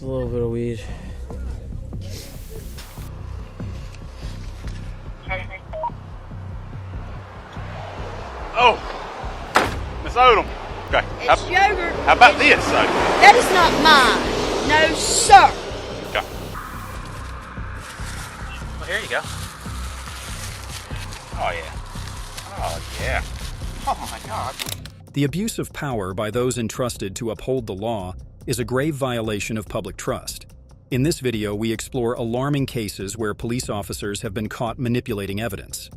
It's a little bit of weed. Oh, Miss Odom. Okay. It's yogurt. How about this, though? That is not mine. No, sir. Okay. Well, here you go. Oh, yeah. Oh, yeah. Oh, my God. The abuse of power by those entrusted to uphold the law is a grave violation of public trust. In this video, we explore alarming cases where police officers have been caught manipulating evidence.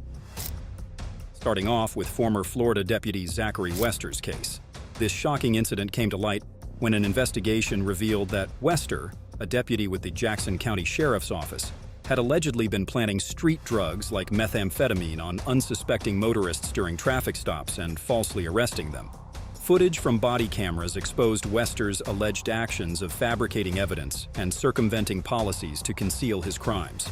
Starting off with former Florida deputy Zachary Wester's case. This shocking incident came to light when an investigation revealed that Wester, a deputy with the Jackson County Sheriff's Office, had allegedly been planting street drugs like methamphetamine on unsuspecting motorists during traffic stops and falsely arresting them. Footage from body cameras exposed Wester's alleged actions of fabricating evidence and circumventing policies to conceal his crimes.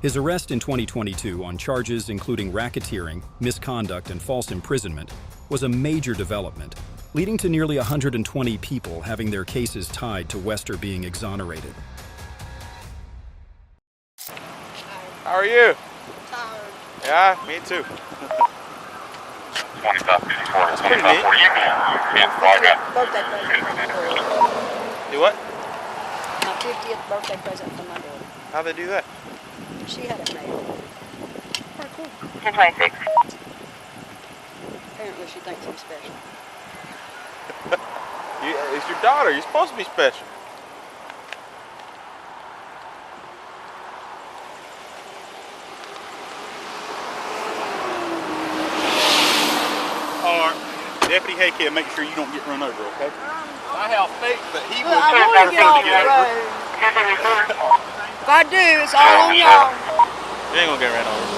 His arrest in 2022 on charges including racketeering, misconduct, and false imprisonment was a major development, leading to nearly 120 people having their cases tied to Wester being exonerated. How are you? Tired. Yeah, me too. 2554 That's pretty neat. Birthday present. Do what? My 50th birthday present from my daughter. How'd they do that? She had it made. Pretty cool. 1026. Apparently she thinks I'm special. It's your daughter. You're supposed to be special. All right. Deputy Haykill, make sure you don't get run over, okay? I have faith that he will I want to get off the road. If I do, it's all on y'all. You ain't gonna get ran over.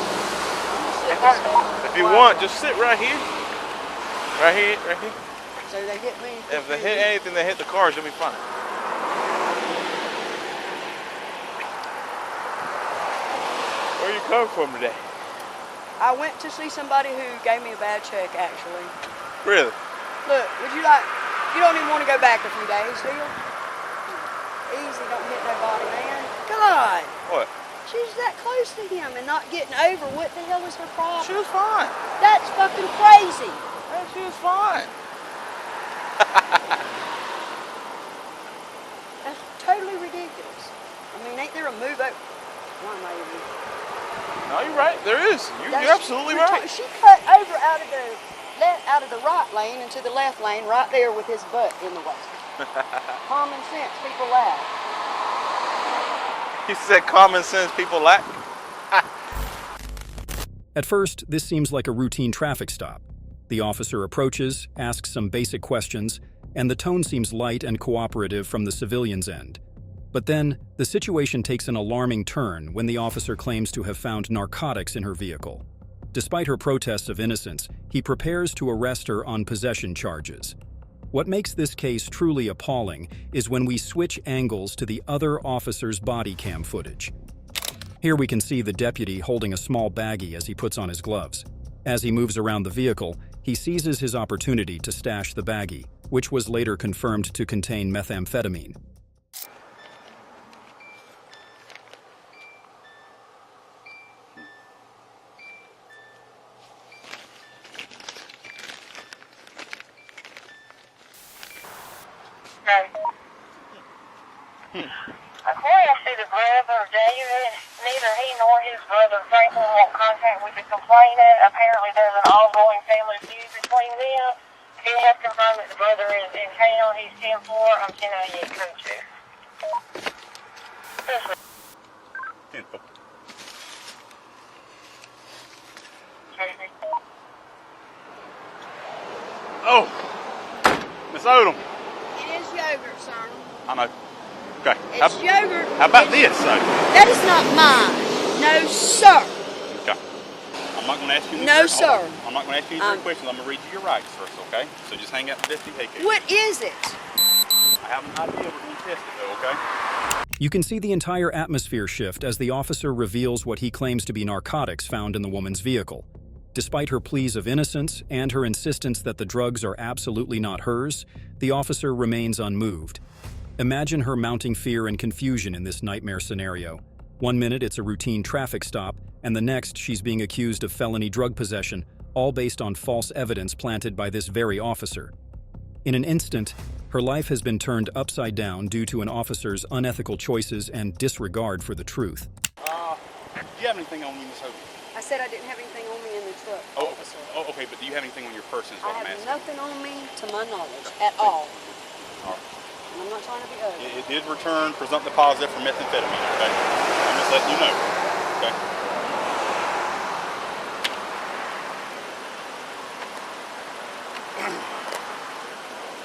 If you want, just sit right here. Right here, right here. So they hit me. If they hit anything, they hit the cars, you'll be fine. Where you come from today? I went to see somebody who gave me a bad check, actually. Really? Look, would you like, you don't even want to go back a few days, do you? Easy, don't hit nobody, man. God. What? She's that close to him and not getting over. What the hell is her problem? She was fine. That's fucking crazy. Yeah, she was fine. That's totally ridiculous. I mean, ain't there a move over? Why am I even? No, you're right. There is. You're absolutely right. She cut over out of the right lane into the left lane right there with his butt in the way. Common sense, people laugh. You said common sense people lack? At first, this seems like a routine traffic stop. The officer approaches, asks some basic questions, and the tone seems light and cooperative from the civilian's end. But then, the situation takes an alarming turn when the officer claims to have found narcotics in her vehicle. Despite her protests of innocence, he prepares to arrest her on possession charges. What makes this case truly appalling is when we switch angles to the other officer's body cam footage. Here we can see the deputy holding a small baggie as he puts on his gloves. As he moves around the vehicle, he seizes his opportunity to stash the baggie, which was later confirmed to contain methamphetamine. According to the brother, David, neither he nor his brother Franklin want contact with the complainant. Apparently there's an ongoing family feud between them. He has confirmed that the brother is in town. He's 10-4. I'm 1098 code 2. Oh, Miss Odom. It is yogurt, sir. I know. Okay. It's yogurt. How about this, though? That is not mine. No, sir. Okay. I'm not going to ask you any No, questions. sir. I'm not going to ask you any questions. I'm going to read you your rights first, okay? So just hang out the Deputy Haykill. What is it? I have an idea. We're going to test it, though, okay? You can see the entire atmosphere shift as the officer reveals what he claims to be narcotics found in the woman's vehicle. Despite her pleas of innocence and her insistence that the drugs are absolutely not hers, the officer remains unmoved. Imagine her mounting fear and confusion in this nightmare scenario. One minute it's a routine traffic stop, and the next she's being accused of felony drug possession, all based on false evidence planted by this very officer. In an instant, her life has been turned upside down due to an officer's unethical choices and disregard for the truth. Do you have anything on you, Miss Hogan? I said I didn't have anything on me in the truck, officer. Oh, okay, but do you have anything on your person is I what I'm have asking. nothing on me to my knowledge at all. All right. And I'm not trying to be ugly. It did return presumptive positive for methamphetamine, okay? I'm just letting you know, okay?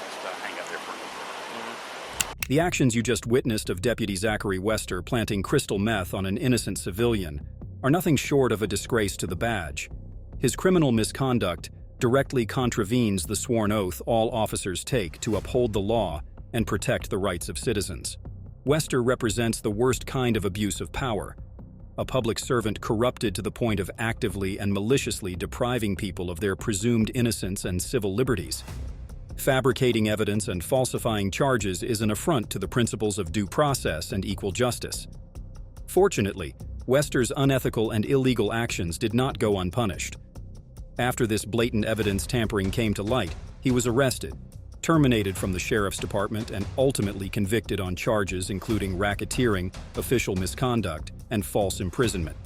Just hang out there for a minute. The actions you just witnessed of Deputy Zachary Wester planting crystal meth on an innocent civilian are nothing short of a disgrace to the badge. His criminal misconduct directly contravenes the sworn oath all officers take to uphold the law and protect the rights of citizens. Wester represents the worst kind of abuse of power, a public servant corrupted to the point of actively and maliciously depriving people of their presumed innocence and civil liberties. Fabricating evidence and falsifying charges is an affront to the principles of due process and equal justice. Fortunately, Wester's unethical and illegal actions did not go unpunished. After this blatant evidence tampering came to light, he was arrested, terminated from the sheriff's department, and ultimately convicted on charges including racketeering, official misconduct, and false imprisonment.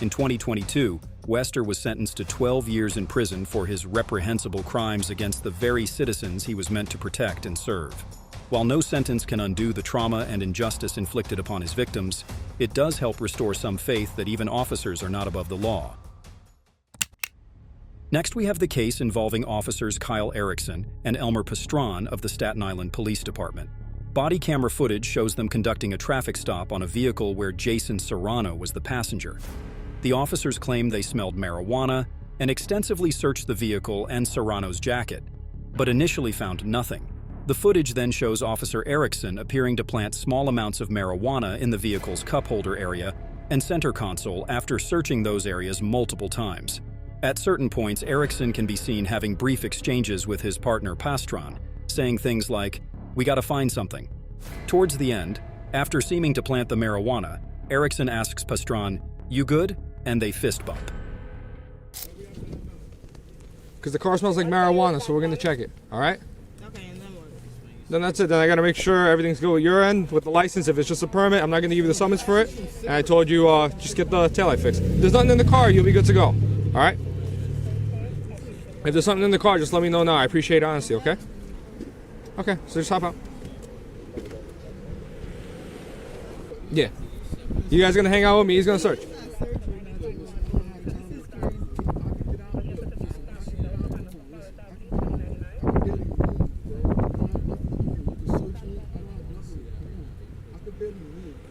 In 2022, Wester was sentenced to 12 years in prison for his reprehensible crimes against the very citizens he was meant to protect and serve. While no sentence can undo the trauma and injustice inflicted upon his victims, it does help restore some faith that even officers are not above the law. Next, we have the case involving officers Kyle Erickson and Elmer Pastron of the Staten Island Police Department. Body camera footage shows them conducting a traffic stop on a vehicle where Jason Serrano was the passenger. The officers claimed they smelled marijuana and extensively searched the vehicle and Serrano's jacket, but initially found nothing. The footage then shows Officer Erickson appearing to plant small amounts of marijuana in the vehicle's cup holder area and center console after searching those areas multiple times. At certain points, Erickson can be seen having brief exchanges with his partner Pastron, saying things like, "We gotta find something." Towards the end, after seeming to plant the marijuana, Erickson asks Pastron, "You good?" and they fist bump. Because the car smells like marijuana, so we're going to check it, all right? Okay, and then what? Then that's it. Then I got to make sure everything's good with your end, with the license. If it's just a permit, I'm not going to give you the summons for it. And I told you, just get the taillight fixed. If there's nothing in the car, you'll be good to go, all right? If there's something in the car, just let me know now. I appreciate honesty, okay? Okay, so just hop out. Yeah. You guys going to hang out with me? He's going to search.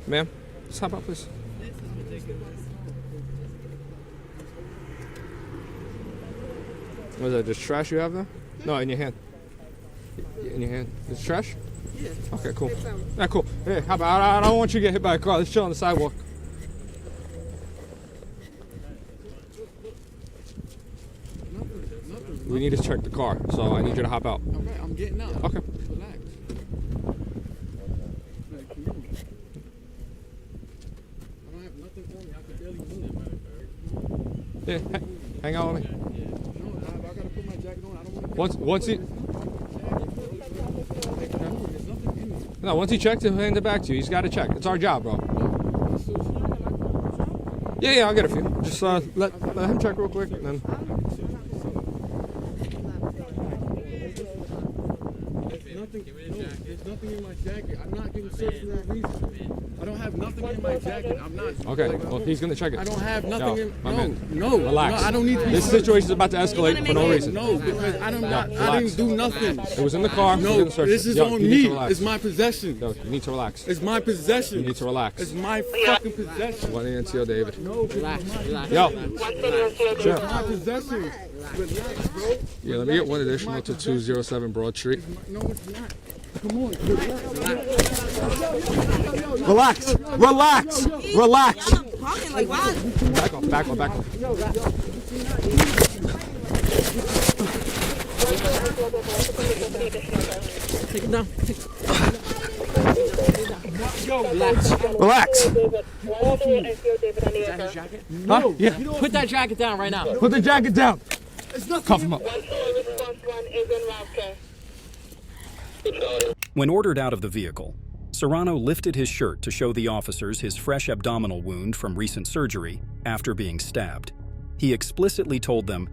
Ma'am, just hop out, please. What is that, just trash you have there? No, in your hand. In your hand. It's trash? Yeah. Okay, cool. Yeah, cool. Hey, hop out. I don't want you to get hit by a car. Let's chill on the sidewalk. We need to check the car, so I need you to hop out. All right, I'm getting out. Okay. Relax. Like, come on. I don't have nothing on me. I can barely move. Yeah, hang out with me. No, I gotta put my jacket on. I don't want to. Once he... No, once he checks, he'll hand it back to you. He's got to check. It's our job, bro. Yeah, I'll get a few. Just let him check real quick, and then... There's nothing in my jacket. I'm not getting searched for that reason. I don't have nothing in my jacket. I'm not. Okay, well, he's going to check it. I don't have nothing in. my man. No. Relax. No, I don't need to be This searched. situation is about to escalate for no reason. No, because I relax. didn't do nothing. It was in the car. We're No, gonna search this it. is Yo, on you need to me. relax. It's my possession. Yo, you need to relax. It's my possession. You need to relax. It's my fucking possession. One NCO, David. No, relax. Yo. It's my possession. Relax, bro. Yeah, let me get one additional to 207 Broad Street. No, it's not. Come on. Relax. Relax. Relax. Talking like what? Back off. Back off. Back off. Take it down. Relax. Huh? Yeah. Put that jacket down right now. Put the jacket down. Cuff him up. When ordered out of the vehicle, Serrano lifted his shirt to show the officers his fresh abdominal wound from recent surgery after being stabbed. He explicitly told them,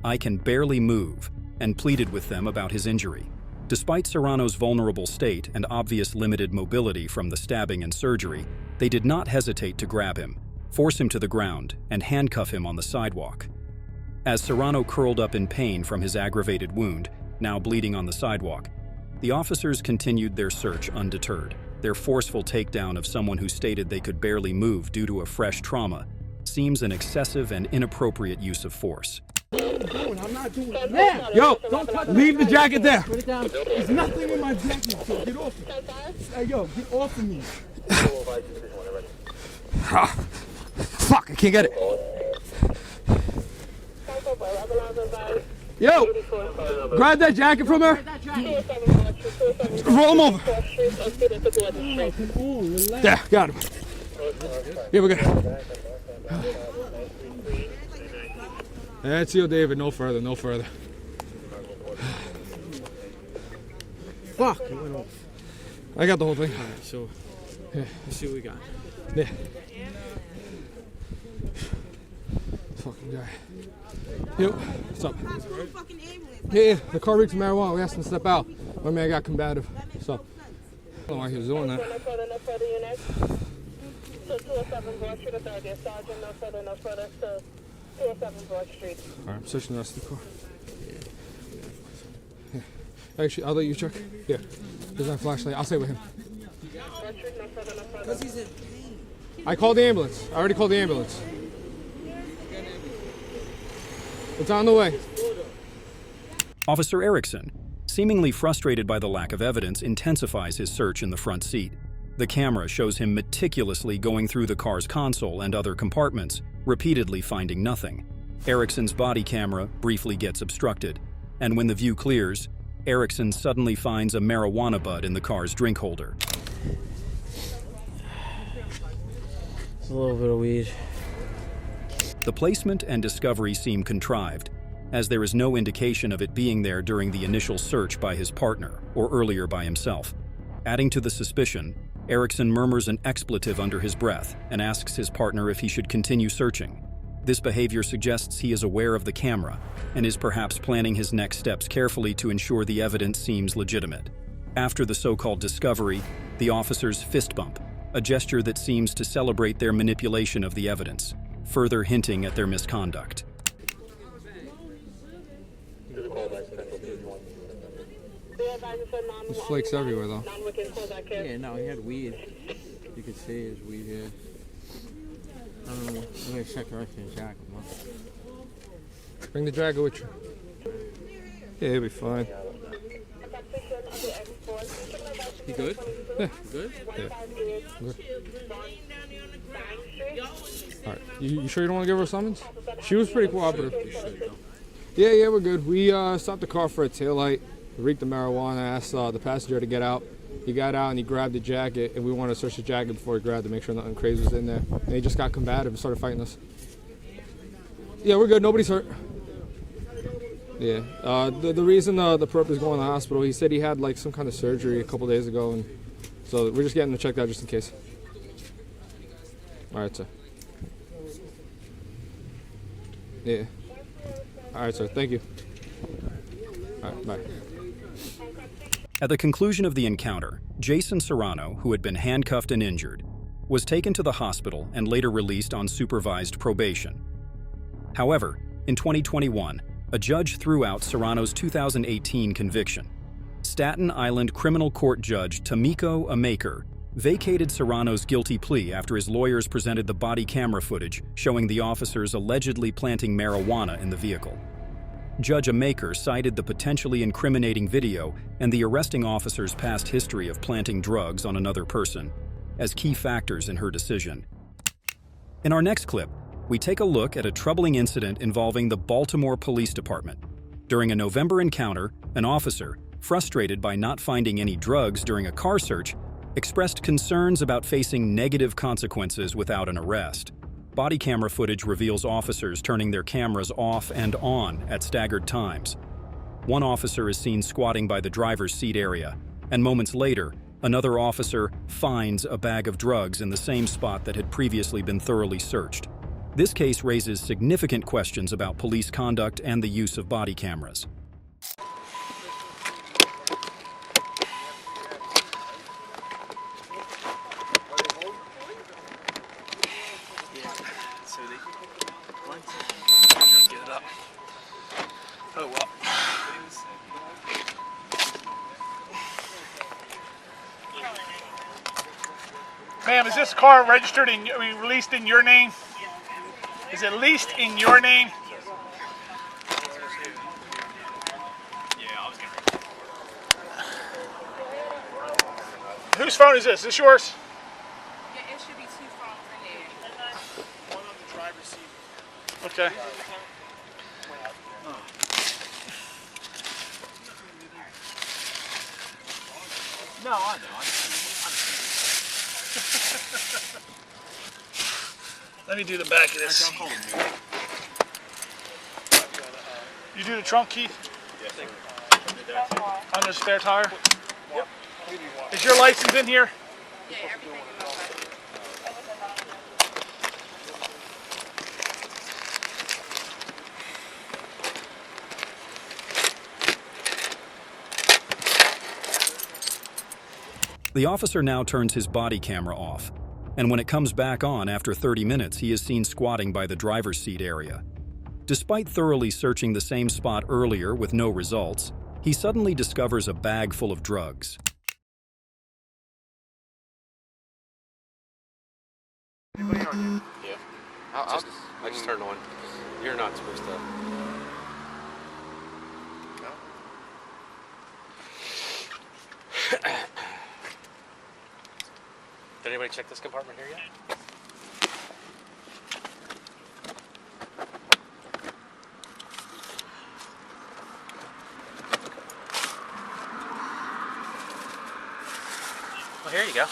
"I can barely move," and pleaded with them about his injury. Despite Serrano's vulnerable state and obvious limited mobility from the stabbing and surgery, they did not hesitate to grab him, force him to the ground, and handcuff him on the sidewalk. As Serrano curled up in pain from his aggravated wound, now bleeding on the sidewalk, the officers continued their search undeterred. Their forceful takedown of someone who stated they could barely move due to a fresh trauma seems an excessive and inappropriate use of force. I'm not doing it. Yeah. Yo, leave the jacket there. Put it down. There's nothing in my jacket, so get off it. Hey, yo, get off of me. Fuck, I can't get it. Yo, grab that jacket from her. Roll him over. There, got him. Yeah, we're good. That's you, David. No further, no further. Fuck, it went off. I got the whole thing. Alright, so, let's see what we got. Yeah. Fucking guy. Yo, what's up? Yeah, the car reeks marijuana. We asked him to step out. My man got combative. So, I don't know why he was doing that. Alright, I'm searching the rest of the car. Yeah. Actually, I'll let you check. Yeah. There's my flashlight. I'll stay with him. Because he's in pain. I called the ambulance. I already called the ambulance. It's on the way. Officer Erickson, seemingly frustrated by the lack of evidence, intensifies his search in the front seat. The camera shows him meticulously going through the car's console and other compartments, repeatedly finding nothing. Erickson's body camera briefly gets obstructed, and when the view clears, Erickson suddenly finds a marijuana bud in the car's drink holder. It's a little bit of weed. The placement and discovery seem contrived, as there is no indication of it being there during the initial search by his partner or earlier by himself. Adding to the suspicion, Erickson murmurs an expletive under his breath and asks his partner if he should continue searching. This behavior suggests he is aware of the camera and is perhaps planning his next steps carefully to ensure the evidence seems legitimate. After the so-called discovery, the officers fist bump, a gesture that seems to celebrate their manipulation of the evidence, further hinting at their misconduct. There's flakes everywhere, though. Yeah, no, he had weed. You could see his weed here. I don't know. I'm going to check the rest of his jacket. Bring the jacket with you. Yeah, he'll be fine. You good? Yeah. Good? Yeah. Good. Alright. You sure you don't want to give her a summons? She was pretty cooperative. Yeah, we're good. We stopped the car for a taillight. Reeked the marijuana, asked the passenger to get out. He got out and he grabbed the jacket, and we wanted to search the jacket before he grabbed it, make sure nothing crazy was in there. And he just got combative and started fighting us. Yeah, we're good. Nobody's hurt. Yeah. The reason the perp is going to the hospital, he said he had like some kind of surgery a couple days ago, and so we're just getting him checked out just in case. All right, sir. Yeah. All right, sir. Thank you. All right, bye. At the conclusion of the encounter, Jason Serrano, who had been handcuffed and injured, was taken to the hospital and later released on supervised probation. However, in 2021, a judge threw out Serrano's 2018 conviction. Staten Island Criminal Court Judge Tomiko Amaker vacated Serrano's guilty plea after his lawyers presented the body camera footage showing the officers allegedly planting marijuana in the vehicle. Judge Amaker cited the potentially incriminating video and the arresting officer's past history of planting drugs on another person as key factors in her decision. In our next clip, we take a look at a troubling incident involving the Baltimore Police Department. During a November encounter, an officer, frustrated by not finding any drugs during a car search, expressed concerns about facing negative consequences without an arrest. Body camera footage reveals officers turning their cameras off and on at staggered times. One officer is seen squatting by the driver's seat area, and moments later, another officer finds a bag of drugs in the same spot that had previously been thoroughly searched. This case raises significant questions about police conduct and the use of body cameras. Ma'am, is this car registered and released in your name? Is it leased in your name? Whose phone is this? Is this yours? Yeah, it should be 2 phones in there. One on the driver's seat. Okay. No, I know. Let me do the back of this. You do the trunk, Keith? Yes. On the spare tire? Yep. Is your license in here? Yeah, everything is okay. The officer now turns his body camera off, and when it comes back on after 30 minutes, he is seen squatting by the driver's seat area. Despite thoroughly searching the same spot earlier with no results, he suddenly discovers a bag full of drugs. Anybody on you? Yeah. I just turned on. You're not supposed to. No. Did anybody check this compartment here yet? Well, here you go.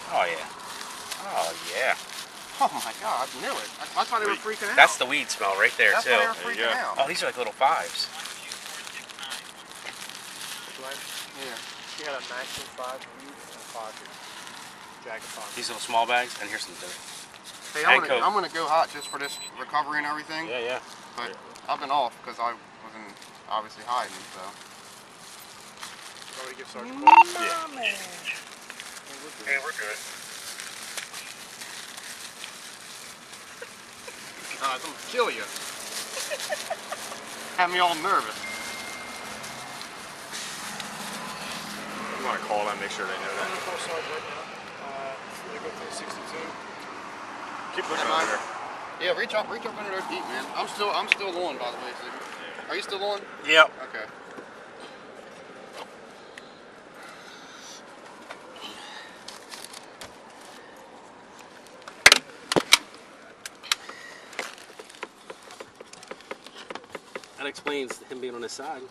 Oh, yeah. Oh, yeah. Oh my God, I knew it. I thought they were freaking out. That's the weed smell right there, That's too. why they were freaking out. Oh, these are like little 5s. Yeah. She had a 19.5 weed in a pocket. Jacket pocket. These little small bags, and here's some dirt. Hey, I'm gonna go hot just for this recovery and everything. Yeah, yeah. But I've been off because I wasn't obviously hiding, so. Want me to give Sergeant Cole? Yeah. Hey, we're good. I'm gonna kill you. Have me all nervous. You want to call them, make sure they know that. I'm gonna call Sergeant right now. They go through 62. Keep pushing over there. Yeah, reach up under their feet, man. I'm still on, by the way. Are you still on? Yep. Okay. That explains him being on his side.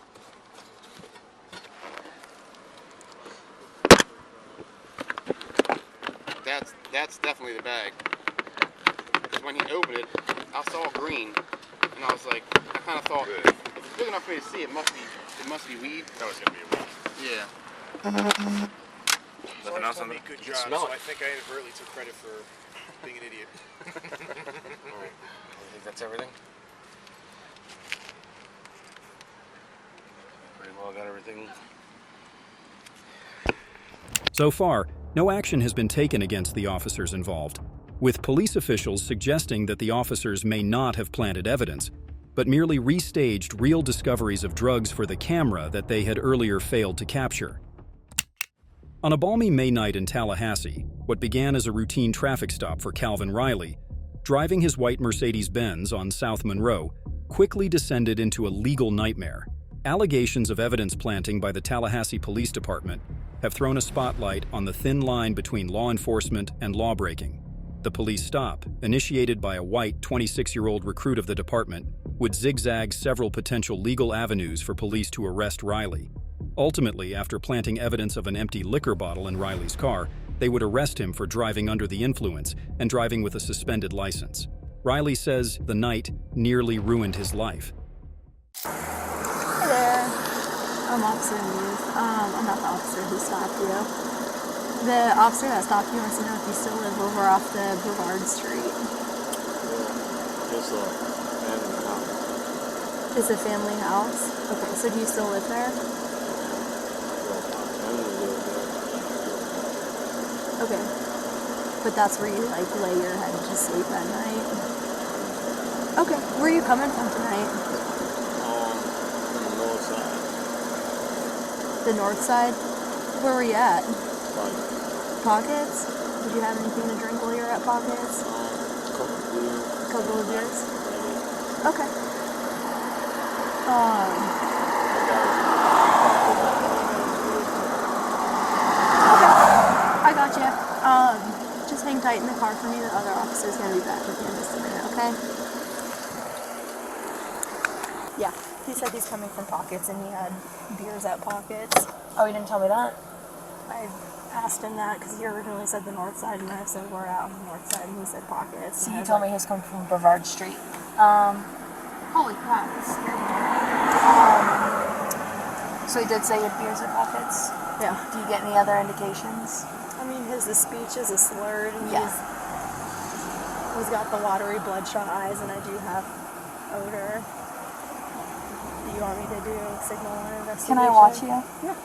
That's definitely the bag. Because when he opened it, I saw green, and I was like, I kind of thought, if it's big enough for me to see, it must be weed. That was gonna be a weed. Yeah. Nothing else on the good You job, smell so it. I think I inadvertently took credit for being an idiot. Alright. I think that's everything. Pretty well got everything. So far, no action has been taken against the officers involved, with police officials suggesting that the officers may not have planted evidence, but merely restaged real discoveries of drugs for the camera that they had earlier failed to capture. On a balmy May night in Tallahassee, what began as a routine traffic stop for Calvin Riley, driving his white Mercedes-Benz on South Monroe, quickly descended into a legal nightmare. Allegations of evidence planting by the Tallahassee Police Department have thrown a spotlight on the thin line between law enforcement and lawbreaking. The police stop, initiated by a white 26-year-old recruit of the department, would zigzag several potential legal avenues for police to arrest Riley. Ultimately, after planting evidence of an empty liquor bottle in Riley's car, they would arrest him for driving under the influence and driving with a suspended license. Riley says the night nearly ruined his life. Hey there. I'm Officer News. I'm not the officer who stopped you. The officer that stopped you wants to know if you still live over off the Brevard Street. Yeah, it's a family house. It's a family house? Okay, so do you still live there? Okay. But that's where you like lay your head to sleep at night? Okay. Where are you coming from tonight? From the north side. The north side? Where were you at? Pockets. Pockets? Did you have anything to drink while you were at Pockets? Couple of beers? Okay. I got you. Just hang tight in the car for me. The other officer's gonna be back with you in just a minute, okay? Yeah, he said he's coming from Pockets and he had beers at Pockets. Oh, you didn't tell me that? I asked him that because he originally said the north side and I said we're out on the north side and he said Pockets. So you told me he's coming from Brevard Street. Holy crap, this scared me. So he did say he had beers at Pockets? Yeah. Do you get any other indications? I mean, his speech is slurred and Yeah. he's got the watery bloodshot eyes and I do have odor. Do you want me to do signal one investigation? Can I watch you? Yeah.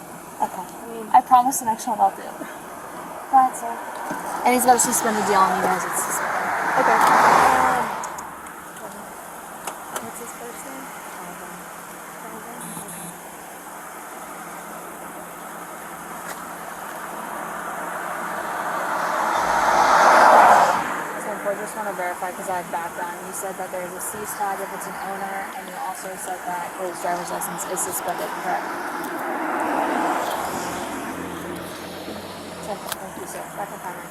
Okay. I promise the next one I'll do. Right, sir. And he's got a suspended deal on you guys. It's suspended. Okay. What's his first name? Calvin. So I just want to verify because I have background. You said that there's a cease tag if it's an owner, and you also said that his driver's license is suspended, correct? Thank you, sir. Back on timer.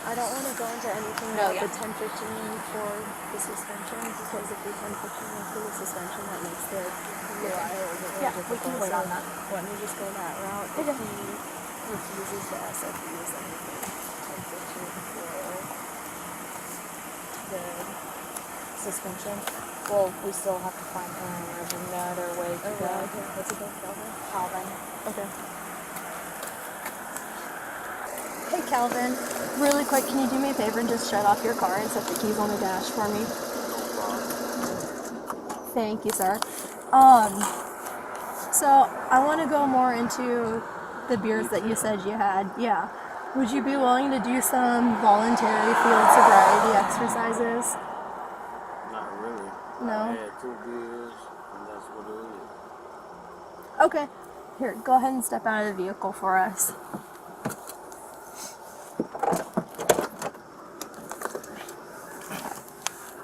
I don't want to go into anything No, about yeah. the 1015 for the suspension because if the 1015 is for the suspension, that makes the trial a little Yeah, we difficult. can wait So on that. Let me just go that route. If he refuses the SFUs, then we can 1015 for the Suspension. Well, we still have to find another way to go. Okay. What's it called? Calvin? Calvin. Okay. Hey Calvin, really quick, can you do me a favor and just shut off your car and set the keys on the dash for me? Thank you, sir. So I want to go more into the beers that you said you had. Yeah. Would you be willing to do some voluntary field sobriety exercises? Not really. No? I had 2 beers, and that's what it is. Okay. Here, go ahead and step out of the vehicle for us.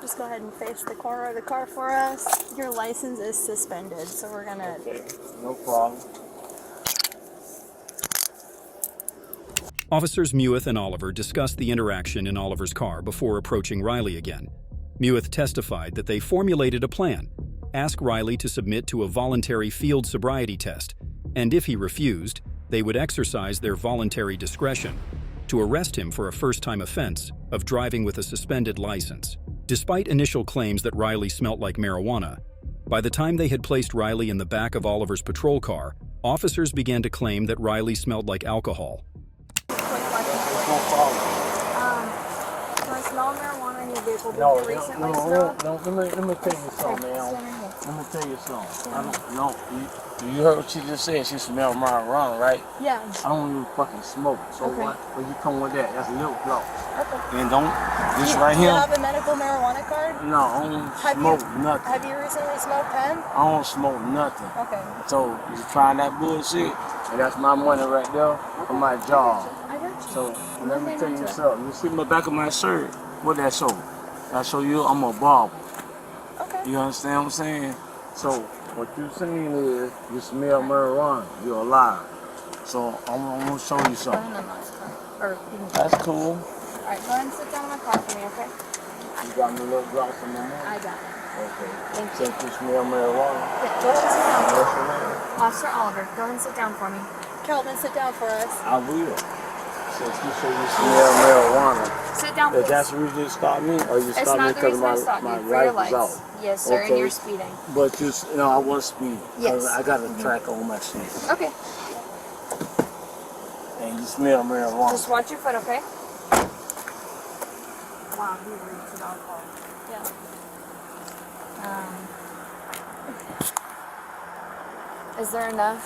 Just go ahead and face the corner of the car for us. Your license is suspended, so we're gonna... No problem. Officers Mewith and Oliver discussed the interaction in Oliver's car before approaching Riley again. Mewith testified that they formulated a plan: ask Riley to submit to a voluntary field sobriety test, and if he refused, they would exercise their voluntary discretion to arrest him for a first-time offense of driving with a suspended license. Despite initial claims that Riley smelt like marijuana, by the time they had placed Riley in the back of Oliver's patrol car, officers began to claim that Riley smelled like alcohol. Do I smell marijuana in your vehicle? Did No, you recently smell? let me tell you something, man. Let me tell you something. I don't know. You heard what she just said. She smelled marijuana, right? Yeah. I don't even fucking smoke. So Okay. what? When you come with that, that's a little blow. Okay. And don't, this Do right you here. have a medical marijuana card? No, I don't Have smoke you, nothing. Have you recently smoked pen? I don't smoke nothing. Okay. So you trying that bullshit, and that's my money right there for my job. I got you. So let me tell you something. You see my back of my shirt? What that show? That show you I'm a barber. Okay. You understand what I'm saying? So what you saying is you smell marijuana. You're a liar. So I'm gonna show you something. That's cool. Alright, go ahead and sit down in my car for me, okay? You got me a little drops in my hand? I got it. Okay. Thank you. Since you smell marijuana. Yeah, go ahead and sit down. What's your name? Officer Oliver, go ahead and sit down for me. Kelvin, sit down for us. I will. Since you say you smell marijuana. Sit down, Is please. that the reason you stopped me? Or you It's stopped me not the because reason I stopped my you, for your light was lights. out? Yes, sir, and you're speeding. But you, no, I was speeding. Yes. I got a track on my sheet. Okay. And you smell marijuana. Just watch your foot, okay? Wow, he reads it alcohol. Yeah. Is there enough,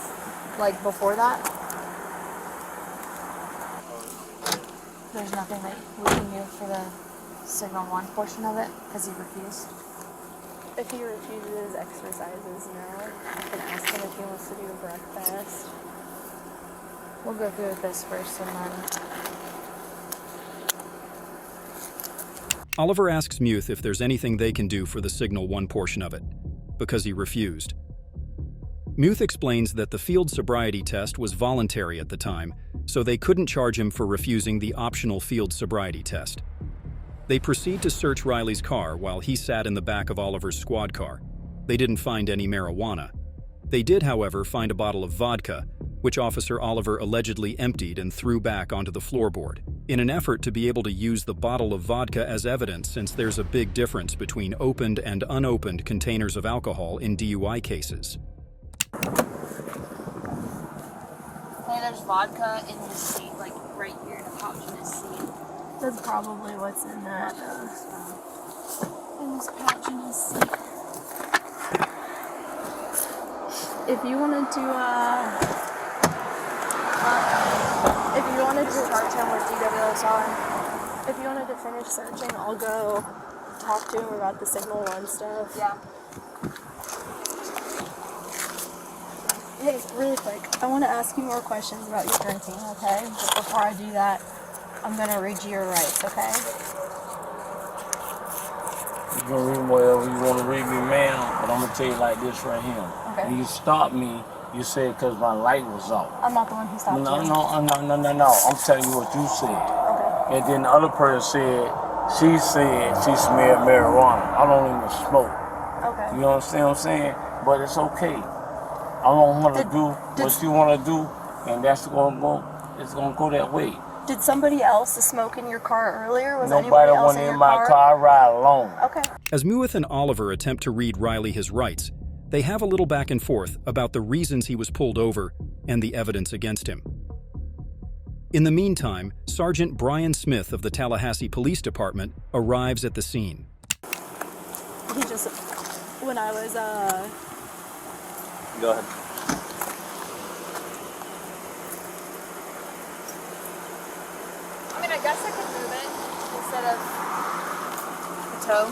like, before that? There's nothing that we can do for the signal 1 portion of it, because he refused? If he refuses exercises, no. I can ask him if he wants to do a breakfast. We'll go through with this first and then... Oliver asks Muth if there's anything they can do for the Signal 1 portion of it, because he refused. Muth explains that the field sobriety test was voluntary at the time, so they couldn't charge him for refusing the optional field sobriety test. They proceed to search Riley's car while he sat in the back of Oliver's squad car. They didn't find any marijuana. They did, however, find a bottle of vodka, which Officer Oliver allegedly emptied and threw back onto the floorboard, in an effort to be able to use the bottle of vodka as evidence, since there's a big difference between opened and unopened containers of alcohol in DUI cases. Hey, there's vodka in his seat, like right here in a pouch in his seat. That's probably what's in that. In this pouch in his seat. If you wanted to, Charge him with DWSR. if you wanted to finish searching, I'll go talk to him about the Signal 1 stuff. Yeah. Hey, really quick, I want to ask you more questions about your drinking, okay? But before I do that, I'm going to read you your rights, okay? You can read whatever you want to read me, ma'am, but I'm going to tell you like this right here. Okay. When you stopped me, you said because my light was off. I'm not the one who stopped you. No. I'm telling you what you said. Okay. And then the other person she said she smelled marijuana. I don't even smoke. Okay. You understand what I'm saying? But it's okay. I don't want to do what you want to do, and that's going to go. It's going to go that way. Did somebody else smoke in your car earlier? Was Nobody anybody else went in in your my car. I ride alone. Okay. As Muth and Oliver attempt to read Riley his rights, they have a little back and forth about the reasons he was pulled over and the evidence against him. In the meantime, Sergeant Brian Smith of the Tallahassee Police Department arrives at the scene. He just, when I was, Go ahead. I mean, I guess I could move it instead of the tow. I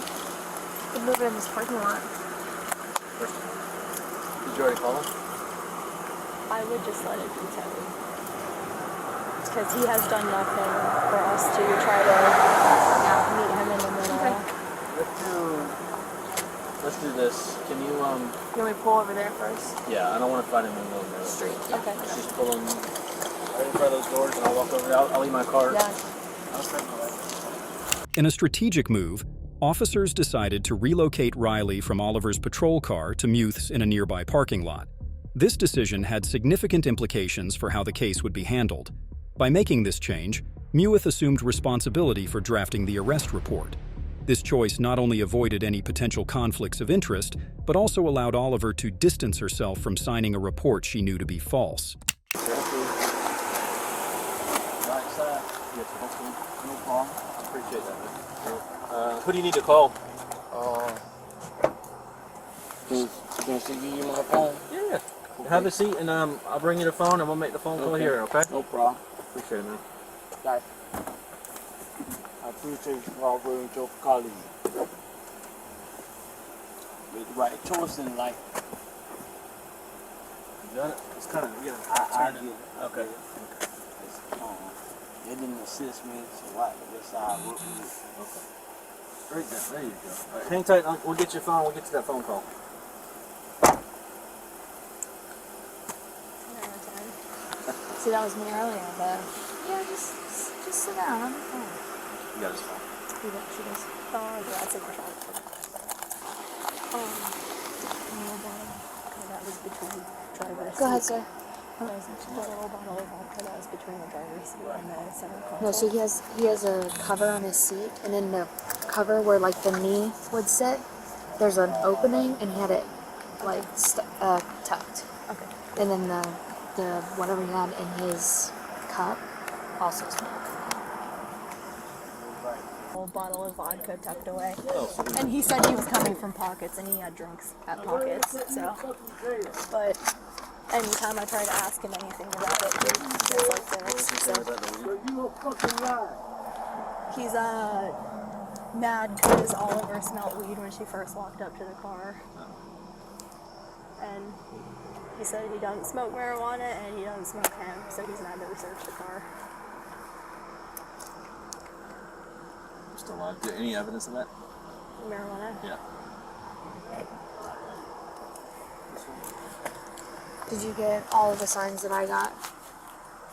could move it in this parking lot. Did you already call him? I would just let it be towed. Because he has done nothing for us to try to meet him in the middle. Okay. Let's do this. Can you You want me to pull over there first? Yeah, I don't want to find him in the middle of the street. Okay. Let's just pull him right in front of those doors, and I'll walk over there. I'll leave my car. Yeah. In a strategic move, officers decided to relocate Riley from Oliver's patrol car to Muth's in a nearby parking lot. This decision had significant implications for how the case would be handled. By making this change, Muth assumed responsibility for drafting the arrest report. This choice not only avoided any potential conflicts of interest, but also allowed Oliver to distance herself from signing a report she knew to be false. Right side. Yes, no problem. I appreciate that, man. Who do you need to call? Can she give you my phone? Yeah. Have a seat, and I'll bring you the phone, and we'll make the phone call here, okay? No problem. Appreciate it, man. Guys, I appreciate you cooperating with your colleagues. Make the right choice in life. You got it? It's kind of, I get it. Okay. It didn't assist me, so I guess I work with it. Okay. Right there. There you go. All right, hang tight. We'll get your phone. We'll get to that phone call. See, that was me earlier, but yeah, just sit down. I'm fine. You got his phone. She does. Yeah, it's in my phone. That was between driver's seat. Go ahead, sir. The little bottle of vodka that was between the driver's seat and the center console. No, so he has a cover on his seat, and in the cover where like the knee would sit, there's an opening, and he had it like tucked. Okay. And then the whatever he had in his cup also smelled. Whole bottle of vodka tucked away. And he said he was coming from Pockets, and he had drunks at Pockets. So, but anytime I try to ask him anything about it, he's just like this. So he's mad because Oliver smelled weed when she first walked up to the car, and he said he doesn't smoke marijuana and he doesn't smoke hemp, so he's mad that we searched the car. Still alive. Any evidence of that? Marijuana? Yeah. Did you get all of the signs that I got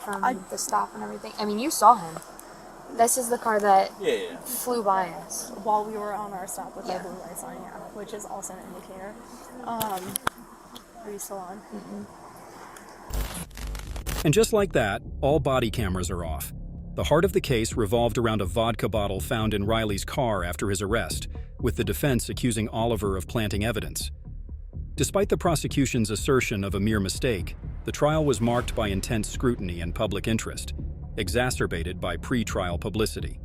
from the stop and everything? I mean, you saw him. This is the car that flew by us. While we were on our stop with our blue lights on, which is also an indicator. Are you still on? And just like that, all body cameras are off. The heart of the case revolved around a vodka bottle found in Riley's car after his arrest, with the defense accusing Oliver of planting evidence. Despite the prosecution's assertion of a mere mistake, the trial was marked by intense scrutiny and public interest, exacerbated by pre-trial publicity.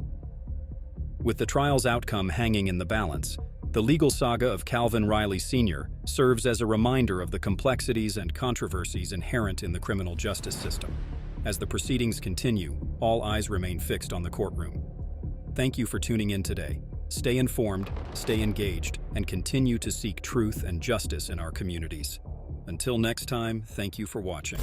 With the trial's outcome hanging in the balance, the legal saga of Calvin Riley Sr. serves as a reminder of the complexities and controversies inherent in the criminal justice system. As the proceedings continue, all eyes remain fixed on the courtroom. Thank you for tuning in today. Stay informed, stay engaged, and continue to seek truth and justice in our communities. Until next time, thank you for watching.